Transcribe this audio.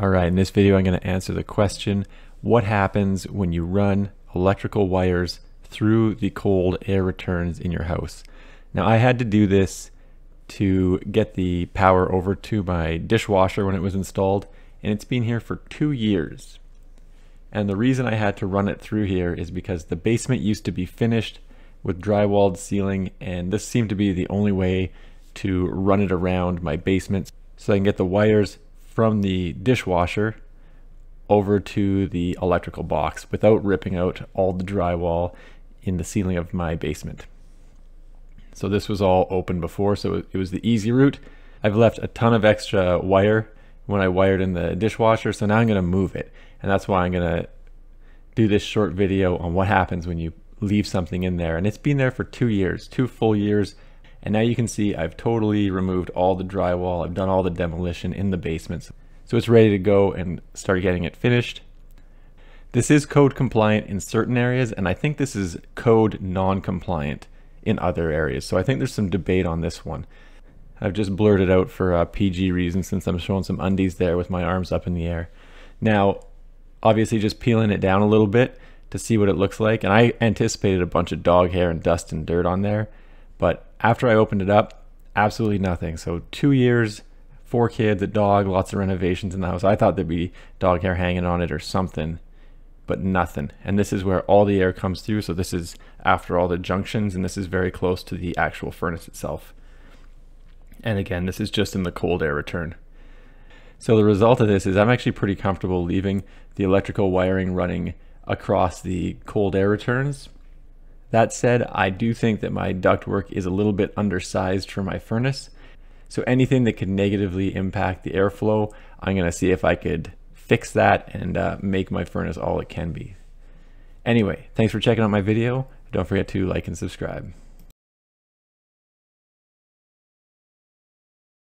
Alright, in this video I'm going to answer the question, what happens when you run electrical wires through the cold air returns in your house? Now I had to do this to get the power over to my dishwasher when it was installed, and it's been here for 2 years. And the reason I had to run it through here is because the basement used to be finished with drywalled ceiling, and this seemed to be the only way to run it around my basement so I can get the wires from the dishwasher over to the electrical box without ripping out all the drywall in the ceiling of my basement. So this was all open before, so it was the easy route. I've left a ton of extra wire when I wired in the dishwasher, so now I'm going to move it, and that's why I'm going to do this short video on what happens when you leave something in there. And it's been there for 2 years, 2 full years. And now you can see I've totally removed all the drywall. I've done all the demolition in the basement. So it's ready to go and start getting it finished. This is code compliant in certain areas, and I think this is code non-compliant in other areas. So I think there's some debate on this one. I've just blurted out for PG reasons since I'm showing some undies there with my arms up in the air. Now, obviously just peeling it down a little bit to see what it looks like. And I anticipated a bunch of dog hair and dust and dirt on there. But after I opened it up, absolutely nothing. So 2 years, 4 kids, a dog, lots of renovations in the house. I thought there'd be dog hair hanging on it or something, but nothing. And this is where all the air comes through. So this is after all the junctions, and this is very close to the actual furnace itself. And again, this is just in the cold air return. So the result of this is I'm actually pretty comfortable leaving the electrical wiring running across the cold air returns. That said, I do think that my ductwork is a little bit undersized for my furnace. So anything that could negatively impact the airflow, I'm going to see if I could fix that and make my furnace all it can be. Anyway, thanks for checking out my video. Don't forget to like and subscribe.